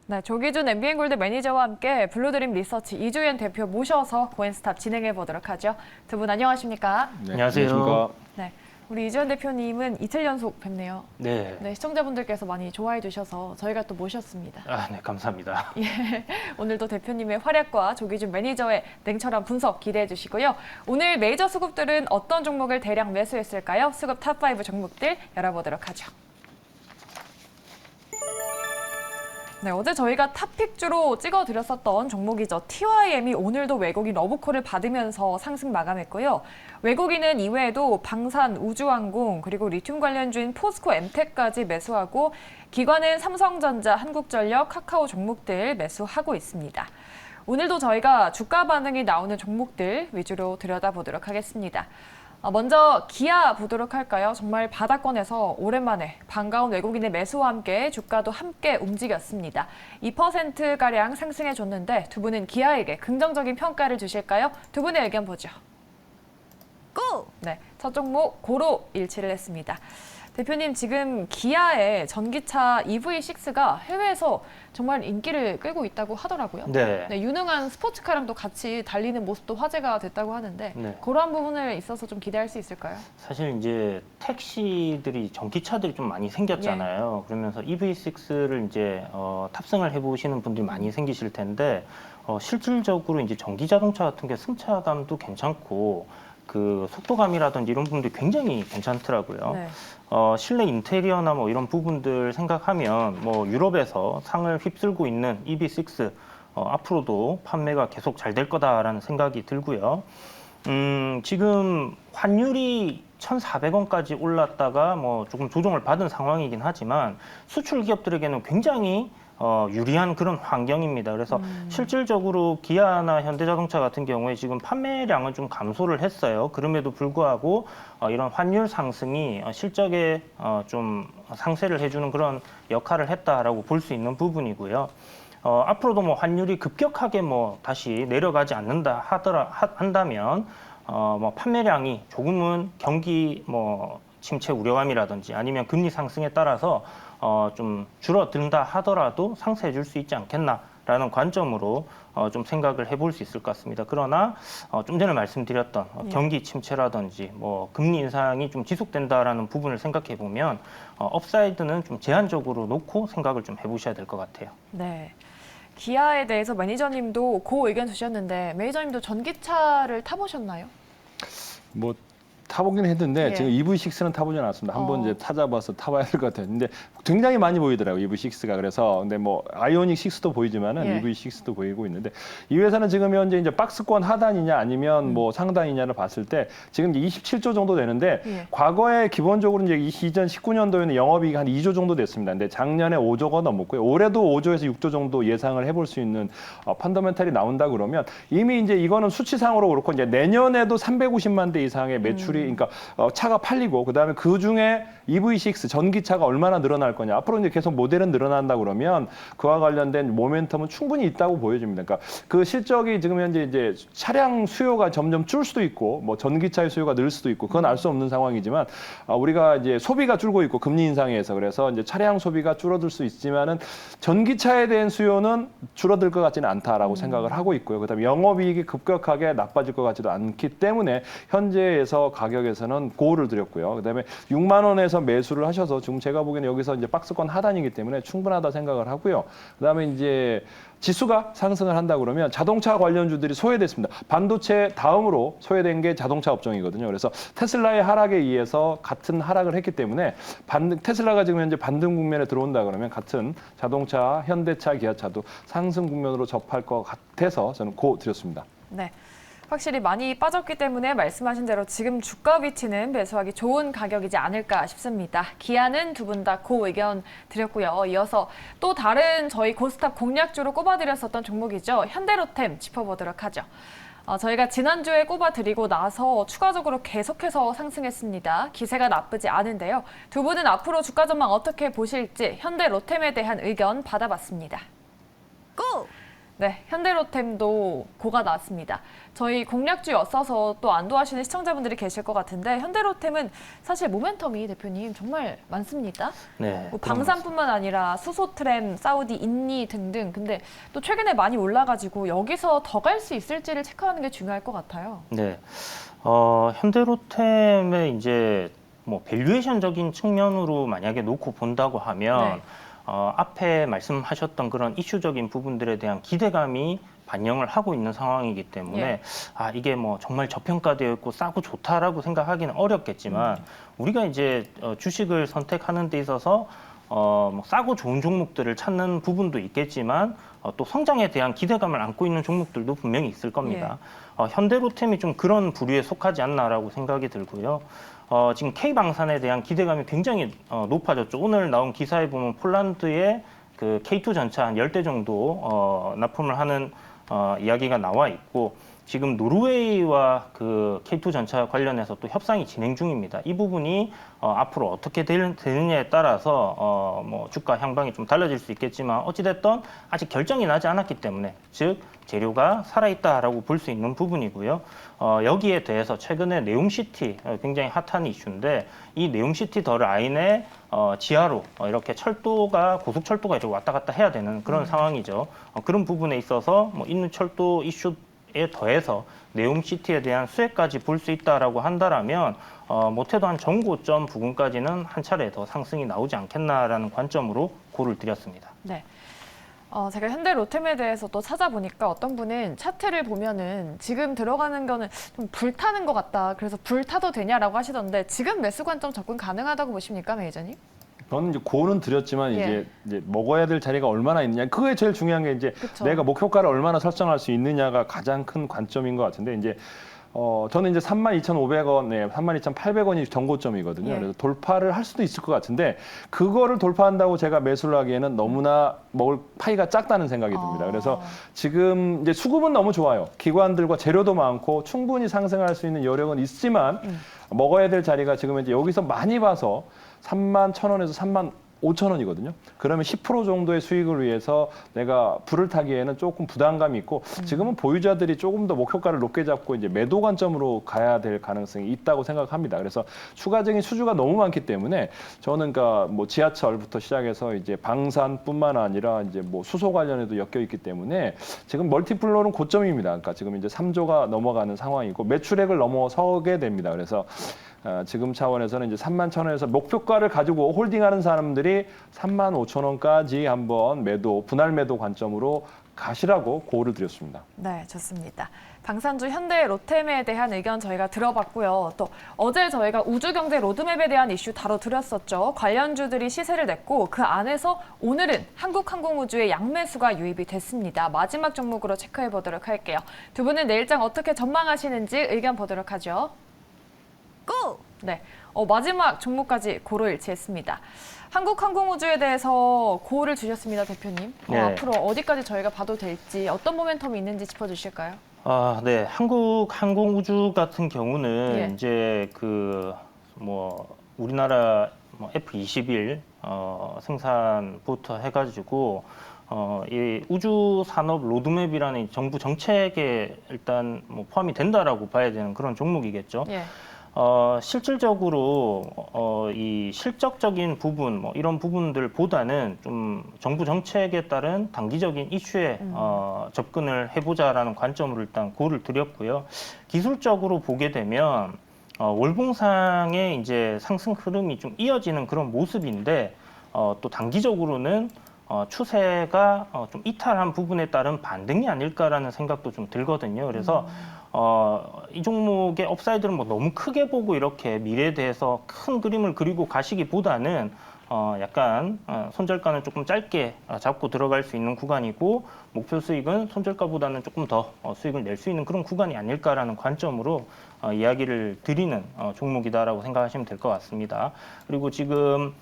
네, 조기준 MBN골드 매니저와 함께 블루드림 리서치 이주연 대표 모셔서 고엔스탑 진행해 보도록 하죠. 두 분 안녕하십니까? 네, 안녕하세요. 네, 우리 이주연 대표님은 이틀 연속 뵙네요. 네. 네, 시청자분들께서 많이 좋아해 주셔서 저희가 또 모셨습니다. 네, 감사합니다. 예, 오늘도 대표님의 활약과 조기준 매니저의 냉철한 분석 기대해 주시고요. 오늘 메이저 수급들은 어떤 종목을 대량 매수했을까요? 수급 탑5 종목들 열어보도록 하죠. 네, 어제 저희가 탑픽주로 찍어드렸었던 종목이죠. TYM이 오늘도 외국인 러브콜을 받으면서 상승 마감했고요. 외국인은 이외에도 방산, 우주항공, 그리고 리튬 관련주인 포스코 엠텍까지 매수하고 기관은 삼성전자, 한국전력, 카카오 종목들 매수하고 있습니다. 오늘도 저희가 주가 반응이 나오는 종목들 위주로 들여다보도록 하겠습니다. 먼저 기아 보도록 할까요? 정말 바닥권에서 오랜만에 반가운 외국인의 매수와 함께 주가도 함께 움직였습니다. 2%가량 상승해줬는데 두 분은 기아에게 긍정적인 평가를 주실까요? 두 분의 의견 보죠. 고! 네, 첫 종목 고로 일치를 했습니다. 대표님, 지금 기아의 전기차 EV6가 해외에서 정말 인기를 끌고 있다고 하더라고요. 네. 네, 유능한 스포츠카랑도 같이 달리는 모습도 화제가 됐다고 하는데 네. 그러한 부분을 있어서 좀 기대할 수 있을까요? 사실 이제 택시들이 전기차들이 좀 많이 생겼잖아요. 그러면서 EV6를 이제 탑승을 해보시는 분들이 많이 생기실 텐데 실질적으로 이제 전기 자동차 같은 게 승차감도 괜찮고 그 속도감이라든지 이런 부분들이 굉장히 괜찮더라고요. 네. 실내 인테리어나 뭐 이런 부분들 생각하면 뭐 유럽에서 상을 휩쓸고 있는 EV6 앞으로도 판매가 계속 잘 될 거다라는 생각이 들고요. 지금 환율이 1,400원까지 올랐다가 뭐 조금 조정을 받은 상황이긴 하지만 수출 기업들에게는 굉장히 유리한 그런 환경입니다. 그래서 실질적으로 기아나 현대자동차 같은 경우에 지금 판매량은 좀 감소를 했어요. 그럼에도 불구하고 이런 환율 상승이 실적에 좀 상쇄를 해주는 그런 역할을 했다라고 볼 수 있는 부분이고요. 앞으로도 뭐 환율이 급격하게 뭐 다시 내려가지 않는다 한다면 뭐 판매량이 조금은 경기 뭐 침체 우려감이라든지 아니면 금리 상승에 따라서 좀 줄어든다 하더라도 상쇄해 줄 수 있지 않겠나라는 관점으로 좀 생각을 해볼 수 있을 것 같습니다. 그러나 좀 전에 말씀드렸던 경기 침체라든지 뭐 금리 인상이 좀 지속된다라는 부분을 생각해 보면 업사이드는 좀 제한적으로 놓고 생각을 좀 해보셔야 될 것 같아요. 네. 기아에 대해서 매니저님도 고 의견 주셨는데 매니저님도 전기차를 타보셨나요? 뭐 타보긴 했는데 예. 지금 EV6는 타보지 않았습니다. 한번 이제 찾아봐서 타봐야 될 것 같아요. 근데 굉장히 많이 보이더라고요, EV6가. 그래서 근데 뭐 아이오닉 6도 보이지만은 예. EV6도 보이고 있는데 이 회사는 지금 현재 이제 박스권 하단이냐 아니면 뭐 상단이냐를 봤을 때 지금 이제 27조 정도 되는데 예. 과거에 기본적으로 이제 이전 19년도에는 영업이익이 한 2조 정도 됐습니다. 근데 작년에 5조가 넘었고요. 올해도 5조에서 6조 정도 예상을 해볼 수 있는 펀더멘탈이 나온다 그러면 이미 이제 이거는 수치상으로 그렇고 이제 내년에도 350만 대 이상의 매출이 그러니까 차가 팔리고 그다음에 그 중에 EV6 전기차가 얼마나 늘어날 거냐. 앞으로 이제 계속 모델은 늘어난다 그러면 그와 관련된 모멘텀은 충분히 있다고 보여집니다. 그러니까 그 실적이 지금 현재 이제 차량 수요가 점점 줄 수도 있고 뭐 전기차의 수요가 늘 수도 있고 그건 알 수 없는 상황이지만 우리가 이제 소비가 줄고 있고 금리 인상에서 그래서 이제 차량 소비가 줄어들 수 있지만은 전기차에 대한 수요는 줄어들 것 같지는 않다라고 생각을 하고 있고요. 그다음에 영업이익이 급격하게 나빠질 것 같지도 않기 때문에 현재에서 가격에서는 고를 드렸고요. 그다음에 6만 원에서 매수를 하셔서 지금 제가 보기에는 여기서 이제 박스권 하단이기 때문에 충분하다 생각을 하고요. 그다음에 이제 지수가 상승을 한다 그러면 자동차 관련주들이 소외됐습니다. 반도체 다음으로 소외된 게 자동차 업종이거든요. 그래서 테슬라의 하락에 의해서 같은 하락을 했기 때문에 테슬라가 지금 현재 반등 국면에 들어온다 그러면 같은 자동차, 현대차, 기아차도 상승 국면으로 접할 것 같아서 저는 고 드렸습니다. 네. 확실히 많이 빠졌기 때문에 말씀하신 대로 지금 주가 위치는 매수하기 좋은 가격이지 않을까 싶습니다. 기아는 두 분 다 고 의견 드렸고요. 이어서 또 다른 저희 고스탑 공략주로 꼽아드렸었던 종목이죠. 현대로템 짚어보도록 하죠. 저희가 지난주에 꼽아드리고 나서 추가적으로 계속해서 상승했습니다. 기세가 나쁘지 않은데요. 두 분은 앞으로 주가 전망 어떻게 보실지 현대로템에 대한 의견 받아봤습니다. 고! 네, 현대로템도 고가 나왔습니다. 저희 공략주였어서 또 안도하시는 시청자분들이 계실 것 같은데 현대로템은 사실 모멘텀이 대표님 정말 많습니다. 네, 뭐 방산뿐만 아니라 수소트램, 사우디, 인니 등등. 근데 또 최근에 많이 올라가지고 여기서 더 갈 수 있을지를 체크하는 게 중요할 것 같아요. 네. 현대로템의 이제 뭐 밸류에이션적인 측면으로 만약에 놓고 본다고 하면 네. 앞에 말씀하셨던 그런 이슈적인 부분들에 대한 기대감이 반영을 하고 있는 상황이기 때문에 예. 이게 뭐 정말 저평가되어 있고 싸고 좋다라고 생각하기는 어렵겠지만 우리가 이제 주식을 선택하는 데 있어서 뭐 싸고 좋은 종목들을 찾는 부분도 있겠지만 또 성장에 대한 기대감을 안고 있는 종목들도 분명히 있을 겁니다. 현대로템이 좀 그런 부류에 속하지 않나라고 생각이 들고요. 지금 K방산에 대한 기대감이 굉장히 높아졌죠. 오늘 나온 기사에 보면 폴란드의 그 K2 전차 한 10대 정도 납품을 하는 이야기가 나와 있고 지금 노르웨이와 그 K2 전차 관련해서 또 협상이 진행 중입니다. 이 부분이 앞으로 어떻게 되느냐에 따라서 뭐 주가 향방이 좀 달라질 수 있겠지만 어찌됐든 아직 결정이 나지 않았기 때문에 즉 재료가 살아있다라고 볼 수 있는 부분이고요. 여기에 대해서 최근에 네옴시티 굉장히 핫한 이슈인데 이 네옴시티 더 라인의 지하로 이렇게 철도가 고속철도가 이렇게 왔다 갔다 해야 되는 그런 상황이죠. 그런 부분에 있어서 뭐 있는 철도 이슈에 더해서 네옴시티에 대한 수혜까지 볼 수 있다라고 한다라면 못해도 한 정고점 부근까지는 한 차례 더 상승이 나오지 않겠나라는 관점으로 고를 드렸습니다. 네. 제가 현대로템에 대해서 또 찾아보니까 어떤 분은 차트를 보면은 지금 들어가는 거는 좀 불타는 것 같다. 그래서 불타도 되냐라고 하시던데 지금 매수 관점 접근 가능하다고 보십니까, 매니저님? 저는 이제 고는 드렸지만 예. 이제 먹어야 될 자리가 얼마나 있느냐. 그게 제일 중요한 게 이제 그쵸. 내가 목표가를 얼마나 설정할 수 있느냐가 가장 큰 관점인 것 같은데 이제 저는 이제 32,500원에 32,800원이 정고점이거든요. 예. 그래서 돌파를 할 수도 있을 것 같은데 그거를 돌파한다고 제가 매수를 하기에는 너무나 먹을 파이가 작다는 생각이 듭니다. 그래서 지금 이제 수급은 너무 좋아요. 기관들과 재료도 많고 충분히 상승할 수 있는 여력은 있지만 먹어야 될 자리가 지금 이제 여기서 많이 봐서 31,000원에서 35,000원이거든요. 그러면 10% 정도의 수익을 위해서 내가 불을 타기에는 조금 부담감이 있고 지금은 보유자들이 조금 더 목표가를 높게 잡고 이제 매도 관점으로 가야 될 가능성이 있다고 생각합니다. 그래서 추가적인 수주가 너무 많기 때문에 저는 그러니까 뭐 지하철부터 시작해서 이제 방산뿐만 아니라 이제 뭐 수소 관련해도 엮여 있기 때문에 지금 멀티플로는 고점입니다. 그러니까 지금 이제 3조가 넘어가는 상황이고 매출액을 넘어서게 됩니다. 그래서 지금 차원에서는 이제 31,000원에서 목표가를 가지고 홀딩하는 사람들이 35,000원까지 한번 매도, 분할 매도 관점으로 가시라고 고를 드렸습니다. 네, 좋습니다. 방산주 현대 로템에 대한 의견 저희가 들어봤고요. 또 어제 저희가 우주경제 로드맵에 대한 이슈 다뤄드렸었죠. 관련주들이 시세를 냈고 그 안에서 오늘은 한국항공우주의 양매수가 유입이 됐습니다. 마지막 종목으로 체크해 보도록 할게요. 두 분은 내일장 어떻게 전망하시는지 의견 보도록 하죠. 고! 네, 마지막 종목까지 고로 일치했습니다. 한국항공우주에 대해서 고를 주셨습니다, 대표님. 네. 앞으로 어디까지 저희가 봐도 될지 어떤 모멘텀이 있는지 짚어주실까요? 네. 한국항공우주 같은 경우는 예. 이제 그 뭐 우리나라 뭐 F-21 생산부터 해가지고 이 우주 산업 로드맵이라는 정부 정책에 일단 뭐 포함이 된다라고 봐야 되는 그런 종목이겠죠. 예. 실질적으로 이 실적적인 부분 뭐 이런 부분들보다는 좀 정부 정책에 따른 단기적인 이슈에 접근을 해보자라는 관점으로 일단 고를 드렸고요. 기술적으로 보게 되면 월봉상의 이제 상승 흐름이 좀 이어지는 그런 모습인데 또 단기적으로는 추세가 좀 이탈한 부분에 따른 반등이 아닐까라는 생각도 좀 들거든요. 그래서 이 종목의 업사이드를 뭐 너무 크게 보고 이렇게 미래에 대해서 큰 그림을 그리고 가시기보다는 약간 손절가는 조금 짧게 잡고 들어갈 수 있는 구간이고 목표 수익은 손절가보다는 조금 더 수익을 낼 수 있는 그런 구간이 아닐까라는 관점으로 이야기를 드리는 종목이다라고 생각하시면 될 것 같습니다. 그리고 지금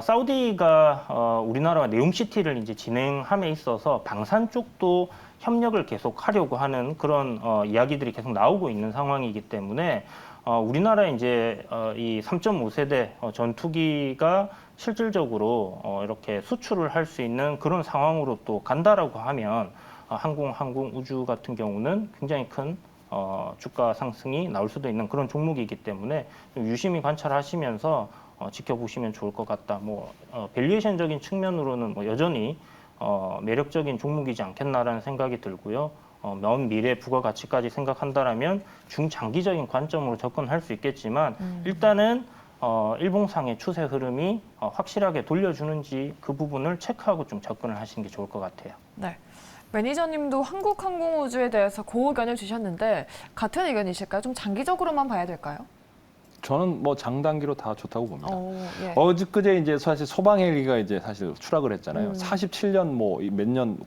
사우디가 우리나라와 네옴시티를 이제 진행함에 있어서 방산 쪽도 협력을 계속 하려고 하는 그런 이야기들이 계속 나오고 있는 상황이기 때문에 우리나라 이제 이 3.5세대 전투기가 실질적으로 이렇게 수출을 할 수 있는 그런 상황으로 또 간다라고 하면 항공, 우주 같은 경우는 굉장히 큰 주가 상승이 나올 수도 있는 그런 종목이기 때문에 좀 유심히 관찰하시면서 지켜보시면 좋을 것 같다. 밸류에이션적인 측면으로는 여전히 매력적인 종목이지 않겠나라는 생각이 들고요. 먼 미래 부가가치까지 생각한다라면 중장기적인 관점으로 접근할 수 있겠지만 일단은 일봉상의 추세 흐름이 확실하게 돌려주는지 그 부분을 체크하고 좀 접근을 하시는 게 좋을 것 같아요. 네. 매니저님도 한국항공우주에 대해서 그 의견을 주셨는데 같은 의견이실까요? 좀 장기적으로만 봐야 될까요? 저는 장단기로 다 좋다고 봅니다. 예. 어저께 이제 사실 소방 헬기가 이제 사실 추락을 했잖아요. 47년 몇 년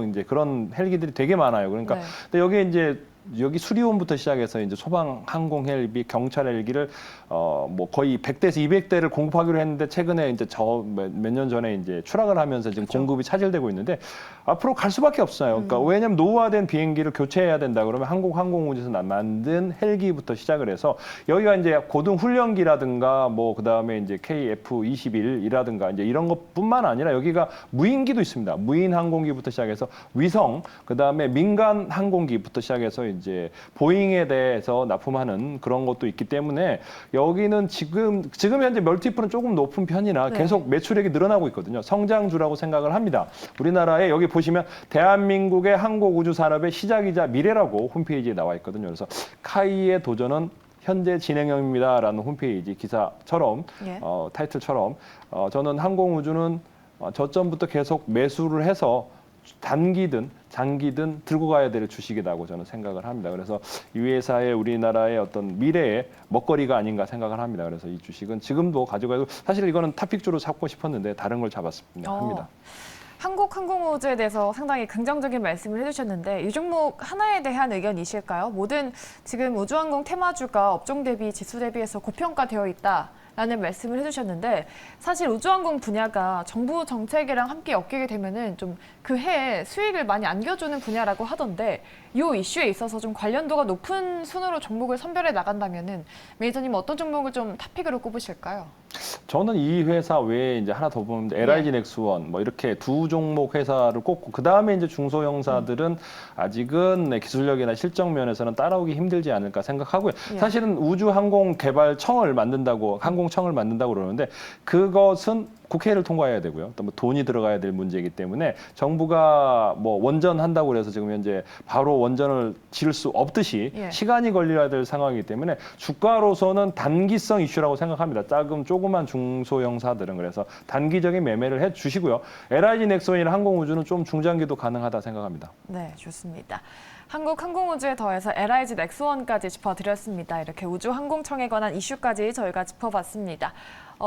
이제 그런 헬기들이 되게 많아요. 그러니까 네. 근데 여기 이제 여기 수리원부터 시작해서 이제 소방, 항공 헬기, 경찰 헬기를 거의 100대에서 200대를 공급하기로 했는데 최근에 이제 몇 년 전에 이제 추락을 하면서 지금 공급이 차질되고 있는데 앞으로 갈 수밖에 없어요. 그러니까 왜냐하면 노후화된 비행기를 교체해야 된다 그러면 항공우주에서 만든 헬기부터 시작을 해서 여기가 이제 고등 훈련기라든가 그다음에 이제 KF-21이라든가 이제 이런 것뿐만 아니라 여기가 무인기도 있습니다. 무인 항공기부터 시작해서 위성, 그다음에 민간 항공기부터 시작해서 이제 보잉에 대해서 납품하는 그런 것도 있기 때문에 여기는 지금 현재 멀티플은 조금 높은 편이나 네. 계속 매출액이 늘어나고 있거든요. 성장주라고 생각을 합니다. 우리나라에 여기 보시면 대한민국의 항공우주 산업의 시작이자 미래라고 홈페이지에 나와 있거든요. 그래서 카이의 도전은 현재 진행형입니다라는 홈페이지 기사처럼 예. 타이틀처럼 저는 항공우주는 저점부터 계속 매수를 해서 단기든 장기든 들고 가야 될 주식이라고 저는 생각을 합니다. 그래서 이 회사의 우리나라의 어떤 미래의 먹거리가 아닌가 생각을 합니다. 그래서 이 주식은 지금도 가져가도 사실 이거는 탑픽주로 잡고 싶었는데 다른 걸 잡았습니다. 합니다. 한국항공우주에 대해서 상당히 긍정적인 말씀을 해주셨는데 이 종목 하나에 대한 의견이실까요? 모든 지금 우주항공 테마주가 업종 대비 지수 대비해서 고평가되어 있다라는 말씀을 해주셨는데 사실 우주항공 분야가 정부 정책이랑 함께 엮이게 되면은 좀 그 해에 수익을 많이 안겨주는 분야라고 하던데 이 이슈에 있어서 좀 관련도가 높은 순으로 종목을 선별해 나간다면은 매니저님 어떤 종목을 좀 탑픽으로 꼽으실까요? 저는 이 회사 외에 이제 하나 더 보면 LIG 넥스원 이렇게 두 종목 회사를 꼽고 그 다음에 이제 중소형사들은 아직은 기술력이나 실적 면에서는 따라오기 힘들지 않을까 생각하고요. 예. 사실은 우주항공개발청을 만든다고 항공청을 만든다고 그러는데 그것은 국회를 통과해야 되고요. 또 돈이 들어가야 될 문제이기 때문에 정부가 원전한다고 그래서 지금 현재 바로 원전을 지을 수 없듯이 예. 시간이 걸려야 될 상황이기 때문에 주가로서는 단기성 이슈라고 생각합니다. 조그만 중소형사들은 그래서 단기적인 매매를 해 주시고요. LIG 넥슨이나 항공우주는 좀 중장기도 가능하다 생각합니다. 네, 좋습니다. 한국항공우주에 더해서 LIG 넥스원까지 짚어드렸습니다. 이렇게 우주항공청에 관한 이슈까지 저희가 짚어봤습니다.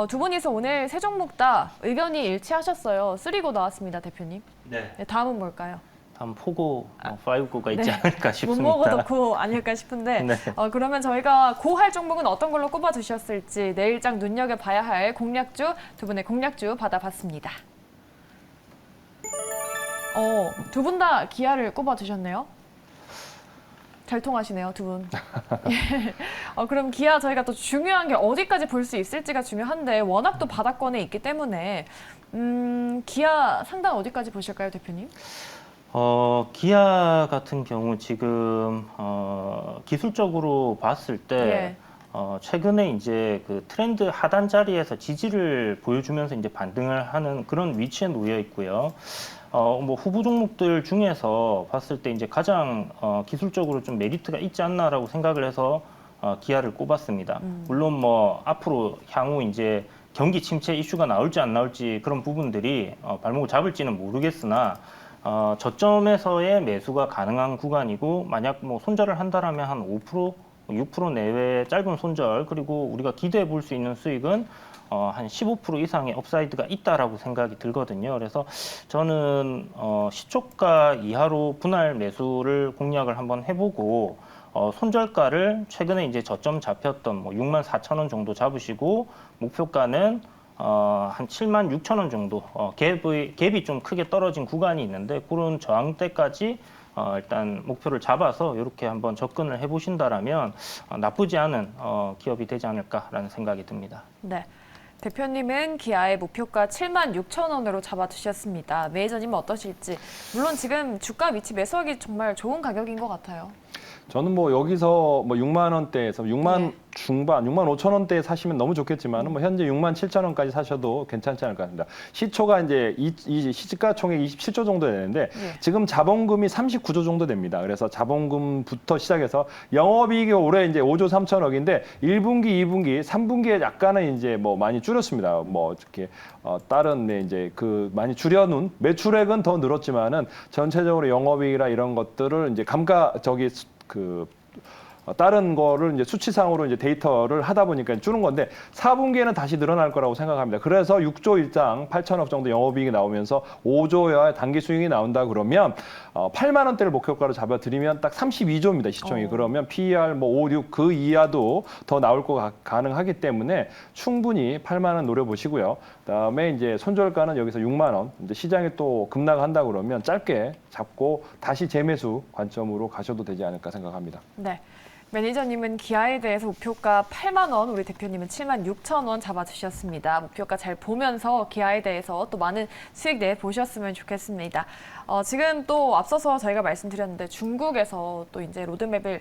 두 분이서 오늘 세 종목 다 의견이 일치하셨어요. 쓰리고 나왔습니다, 대표님. 네. 네, 다음은 뭘까요? 다음 포고, 5고가 있지 네. 않을까 못 싶습니다. 먹어도 고 아닐까 싶은데 네. 그러면 저희가 고할 종목은 어떤 걸로 꼽아주셨을지 내일장 눈여겨봐야 할 공략주, 두 분의 공략주 받아봤습니다. 두 분 다 기아를 꼽아주셨네요. 잘 통하시네요, 두 분. 그럼 기아 저희가 또 중요한 게 어디까지 볼 수 있을지가 중요한데 워낙 또 바닥권에 있기 때문에 기아 상단 어디까지 보실까요, 대표님? 기아 같은 경우 지금 기술적으로 봤을 때 예. 최근에 이제 그 트렌드 하단 자리에서 지지를 보여주면서 이제 반등을 하는 그런 위치에 놓여 있고요. 후보 종목들 중에서 봤을 때 이제 가장 기술적으로 좀 메리트가 있지 않나라고 생각을 해서 기아를 꼽았습니다. 물론 앞으로 향후 이제 경기 침체 이슈가 나올지 안 나올지 그런 부분들이 발목을 잡을지는 모르겠으나 저점에서의 매수가 가능한 구간이고 만약 손절을 한다라면 한 5%, 6% 내외의 짧은 손절 그리고 우리가 기대해 볼 수 있는 수익은 한 15% 이상의 업사이드가 있다라고 생각이 들거든요. 그래서 저는 시초가 이하로 분할 매수를 공략을 한번 해보고 손절가를 최근에 이제 저점 잡혔던 64,000원 정도 잡으시고 목표가는 한 76,000원 정도 갭이 좀 크게 떨어진 구간이 있는데 그런 저항대까지 일단 목표를 잡아서 이렇게 한번 접근을 해보신다라면 나쁘지 않은 기업이 되지 않을까라는 생각이 듭니다. 네. 대표님은 기아의 목표가 76,000원으로 잡아두셨습니다. 매니저님은 어떠실지. 물론 지금 주가 위치 매수하기 정말 좋은 가격인 것 같아요. 저는 뭐 여기서 뭐 6만 원대에서 6만 네. 중반, 6만 5천 원대에 사시면 너무 좋겠지만은 뭐 현재 6만 7천 원까지 사셔도 괜찮지 않을까 합니다. 시초가 이제 이 시가총액 27조 정도 되는데 네. 지금 자본금이 39조 정도 됩니다. 그래서 자본금부터 시작해서 영업이익이 올해 이제 5조 3천억인데 1분기, 2분기, 3분기에 약간은 이제 뭐 많이 줄였습니다. 뭐 이렇게 다른 네 이제 그 많이 줄여놓은 매출액은 더 늘었지만은 전체적으로 영업이익이나 이런 것들을 이제 다른 거를 이제 수치상으로 이제 데이터를 하다 보니까 줄은 건데 4분기에는 다시 늘어날 거라고 생각합니다. 그래서 6조 일당 8천억 정도 영업이익이 나오면서 5조의 단기 수익이 나온다 그러면 8만 원대를 목표가로 잡아드리면 딱 32조입니다. 시총이. 그러면 PER 뭐 5, 6 그 이하도 더 나올 거 가능하기 때문에 충분히 8만 원 노려보시고요. 그다음에 이제 손절가는 여기서 6만 원. 이제 시장이 또 급락한다 그러면 짧게 잡고 다시 재매수 관점으로 가셔도 되지 않을까 생각합니다. 네. 매니저님은 기아에 대해서 목표가 8만 원, 우리 대표님은 7만 6천 원 잡아주셨습니다. 목표가 잘 보면서 기아에 대해서 또 많은 수익 내보셨으면 좋겠습니다. 지금 또 앞서서 저희가 말씀드렸는데 중국에서 또 이제 로드맵을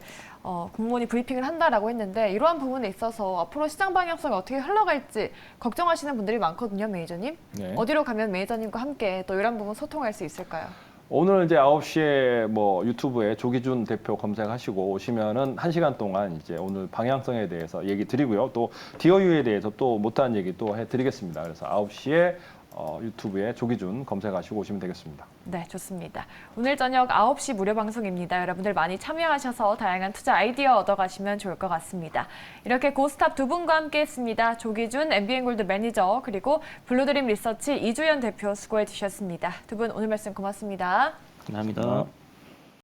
공무원이 브리핑을 한다라고 했는데 이러한 부분에 있어서 앞으로 시장 방향성이 어떻게 흘러갈지 걱정하시는 분들이 많거든요, 매니저님. 네. 어디로 가면 매니저님과 함께 또 이런 부분 소통할 수 있을까요? 오늘 이제 9시에 뭐 유튜브에 조기준 대표 검색하시고 오시면은 1시간 동안 이제 오늘 방향성에 대해서 얘기 드리고요. 또 DOU에 대해서 또 못한 얘기 또 해드리겠습니다. 그래서 9시에 유튜브에 조기준 검색하시고 오시면 되겠습니다. 네, 좋습니다. 오늘 저녁 9시 무료 방송입니다. 여러분들 많이 참여하셔서 다양한 투자 아이디어 얻어가시면 좋을 것 같습니다. 이렇게 고스탑 두 분과 함께했습니다. 조기준 MBN골드 매니저 그리고 블루드림 리서치 이주연 대표 수고해 주셨습니다. 두 분 오늘 말씀 고맙습니다. 감사합니다.